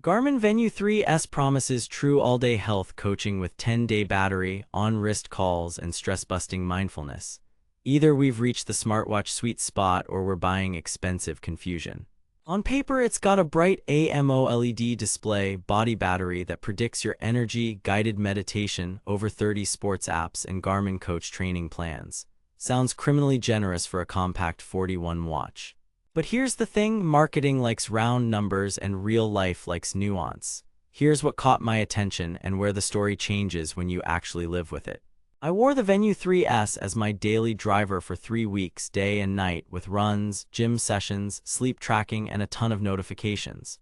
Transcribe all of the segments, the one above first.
Garmin Venu 3S promises true all-day health coaching with 10-day battery, on-wrist calls, and stress-busting mindfulness. Either we've reached the smartwatch sweet spot or we're buying expensive confusion. On paper, it's got a bright AMOLED display, body battery that predicts your energy, guided meditation, over 30 sports apps, and Garmin coach training plans. Sounds criminally generous for a compact 41 watch. But here's the thing, marketing likes round numbers and real life likes nuance. Here's what caught my attention and where the story changes when you actually live with it. I wore the Venu 3S as my daily driver for 3 weeks, day and night, with runs, gym sessions, sleep tracking, and a ton of notifications.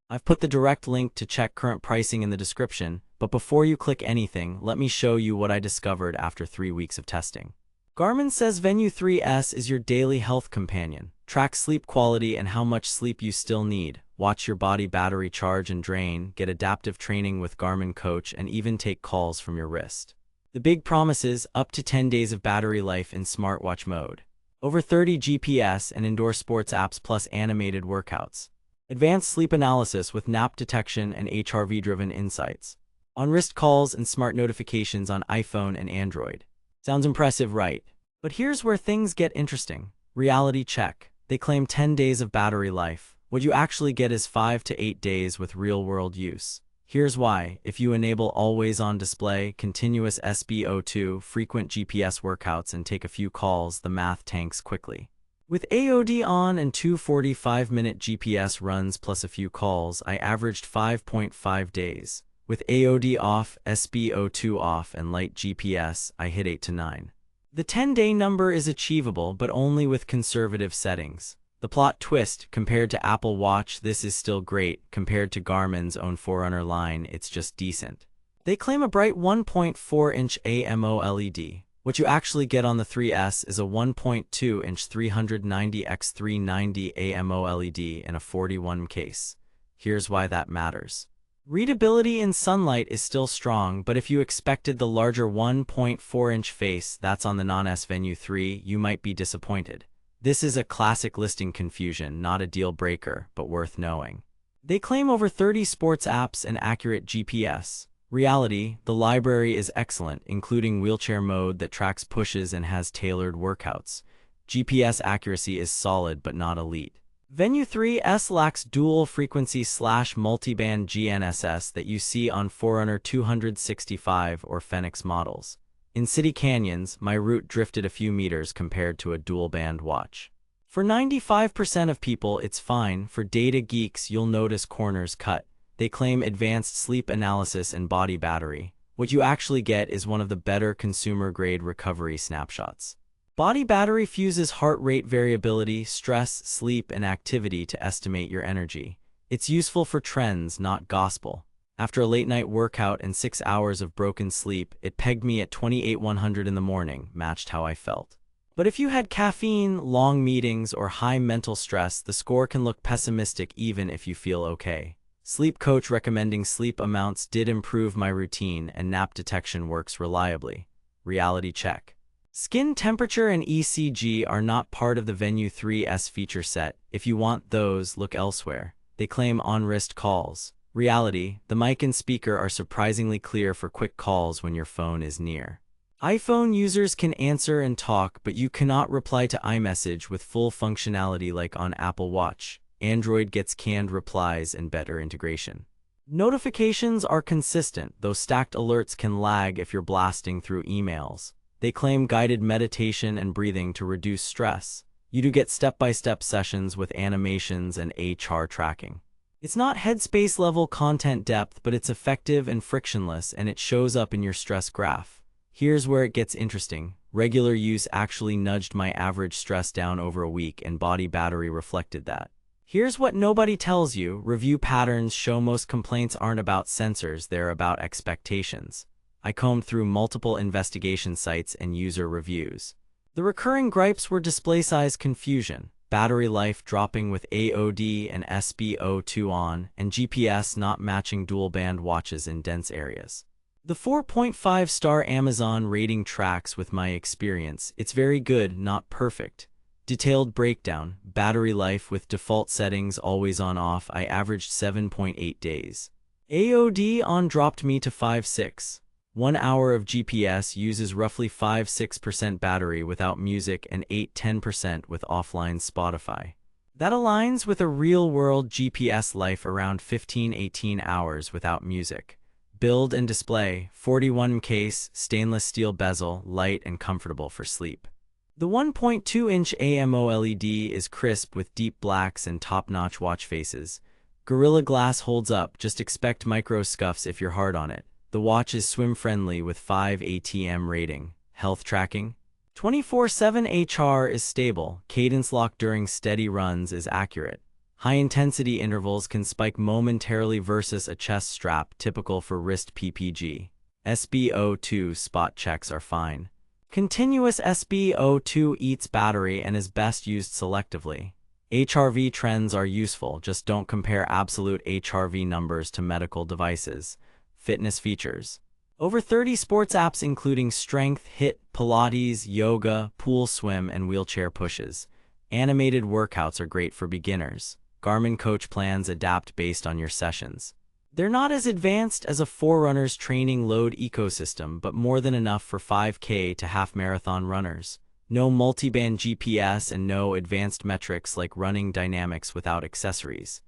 I've put the direct link to check current pricing in the description, but before you click anything, let me show you what I discovered after 3 weeks of testing. Garmin says Venu 3S is your daily health companion. Track sleep quality and how much sleep you still need. Watch your body battery charge and drain, get adaptive training with Garmin Coach, and even take calls from your wrist. The big promises: up to 10 days of battery life in smartwatch mode. Over 30 GPS and indoor sports apps plus animated workouts. Advanced sleep analysis with nap detection and HRV-driven insights. On-wrist calls and smart notifications on iPhone and Android. Sounds impressive, right? But here's where things get interesting. Reality check. They claim 10 days of battery life. What you actually get is 5 to 8 days with real-world use. Here's why. If you enable always-on display, continuous SpO2, frequent GPS workouts, and take a few calls, the math tanks quickly. With AOD on and 2 45-minute GPS runs plus a few calls, I averaged 5.5 days. With AOD off, SpO2 off, and light GPS, I hit 8 to 9. The 10-day number is achievable, but only with conservative settings. The plot twist: compared to Apple Watch, this is still great. Compared to Garmin's own Forerunner line, it's just decent. They claim a bright 1.4-inch AMOLED. What you actually get on the 3S is a 1.2-inch 390x390 AMOLED in a 41 case. Here's why that matters. Readability in sunlight is still strong, but if you expected the larger 1.4-inch face that's on the non-S Venu 3, you might be disappointed. This is a classic listing confusion, not a deal breaker, but worth knowing. They claim over 30 sports apps and accurate GPS. Reality: the library is excellent, including wheelchair mode that tracks pushes and has tailored workouts. GPS accuracy is solid but not elite. Venu 3S lacks dual-frequency/multiband GNSS that you see on Forerunner 265 or Fenix models. In city canyons, my route drifted a few meters compared to a dual-band watch. For 95% of people, it's fine. For data geeks, you'll notice corners cut. They claim advanced sleep analysis and body battery. What you actually get is one of the better consumer-grade recovery snapshots. Body battery fuses heart rate variability, stress, sleep, and activity to estimate your energy. It's useful for trends, not gospel. After a late-night workout and 6 hours of broken sleep, it pegged me at 28,100 in the morning, matched how I felt. But if you had caffeine, long meetings, or high mental stress, the score can look pessimistic even if you feel okay. Sleep coach recommending sleep amounts did improve my routine, and nap detection works reliably. Reality check. Skin temperature and ECG are not part of the Venu 3S feature set. If you want those, look elsewhere. They claim on-wrist calls. Reality: the mic and speaker are surprisingly clear for quick calls when your phone is near. iPhone users can answer and talk, but you cannot reply to iMessage with full functionality like on Apple Watch. Android gets canned replies and better integration. Notifications are consistent, though stacked alerts can lag if you're blasting through emails. They claim guided meditation and breathing to reduce stress. You do get step-by-step sessions with animations and HR tracking. It's not Headspace-level content depth, but it's effective and frictionless, and it shows up in your stress graph. Here's where it gets interesting. Regular use actually nudged my average stress down over a week, and body battery reflected that. Here's what nobody tells you. Review patterns show most complaints aren't about sensors, they're about expectations. I combed through multiple investigation sites and user reviews. The recurring gripes were display size confusion, battery life dropping with AOD and SpO2 on, and GPS not matching dual-band watches in dense areas. The 4.5-star Amazon rating tracks with my experience. It's very good, not perfect. Detailed breakdown. Battery life with default settings always on off. I averaged 7.8 days. AOD on dropped me to 5.6. 1 hour of GPS uses roughly 5-6% battery without music and 8-10% with offline Spotify. That aligns with a real-world GPS life around 15-18 hours without music. Build and display. 41 case, stainless steel bezel, light and comfortable for sleep. The 1.2-inch AMOLED is crisp with deep blacks and top-notch watch faces. Gorilla Glass holds up, just expect micro scuffs if you're hard on it. The watch is swim-friendly with 5 ATM rating. Health tracking. 24/7 HR is stable. Cadence lock during steady runs is accurate. High-intensity intervals can spike momentarily versus a chest strap, typical for wrist PPG. SpO2 spot checks are fine. Continuous SpO2 eats battery and is best used selectively. HRV trends are useful, just don't compare absolute HRV numbers to medical devices. Fitness features. Over 30 sports apps including strength, HIIT, Pilates, yoga, pool swim, and wheelchair pushes. Animated workouts are great for beginners. Garmin coach plans adapt based on your sessions. They're not as advanced as a Forerunner's training load ecosystem, but more than enough for 5K to half-marathon runners. No multiband GPS and no advanced metrics like running dynamics without accessories.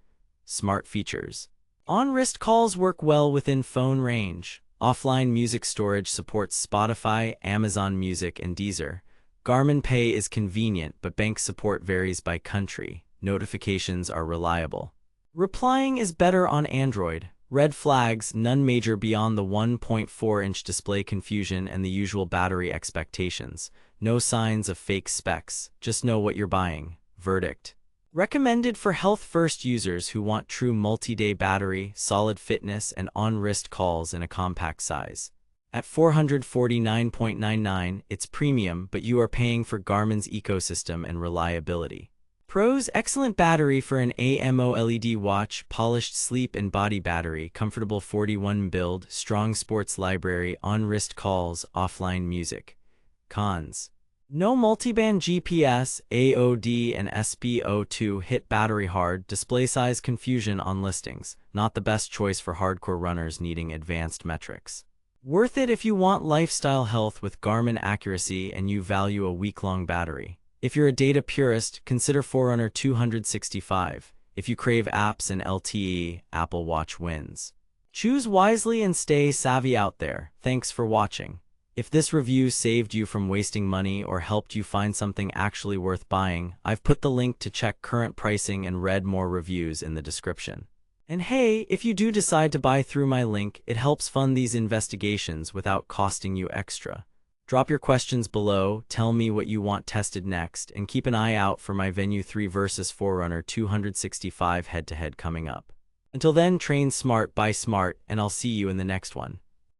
Smart features. On-wrist calls work well within phone range. Offline music storage supports Spotify, Amazon Music, and Deezer. Garmin Pay is convenient, but bank support varies by country. Notifications are reliable. Replying is better on Android. Red flags, none major beyond the 1.4-inch display confusion and the usual battery expectations. No signs of fake specs, just know what you're buying. Verdict. Recommended for health-first users who want true multi-day battery, solid fitness, and on-wrist calls in a compact size. At $449.99, it's premium, but you are paying for Garmin's ecosystem and reliability. Pros: excellent battery for an AMOLED watch, polished sleep and body battery, comfortable 41 build, strong sports library, on-wrist calls, offline music. Cons: no multiband GPS, AOD and SpO2 hit battery hard, display size confusion on listings, not the best choice for hardcore runners needing advanced metrics. Worth it if you want lifestyle health with Garmin accuracy and you value a week-long battery. If you're a data purist, consider Forerunner 265. If you crave apps and LTE, Apple Watch wins. Choose wisely and stay savvy out there. Thanks for watching. If this review saved you from wasting money or helped you find something actually worth buying, I've put the link to check current pricing and read more reviews in the description. And hey, if you do decide to buy through my link, it helps fund these investigations without costing you extra. Drop your questions below, tell me what you want tested next, and keep an eye out for my Venu 3 vs Forerunner 265 head-to-head coming up. Until then, train smart, buy smart, and I'll see you in the next one.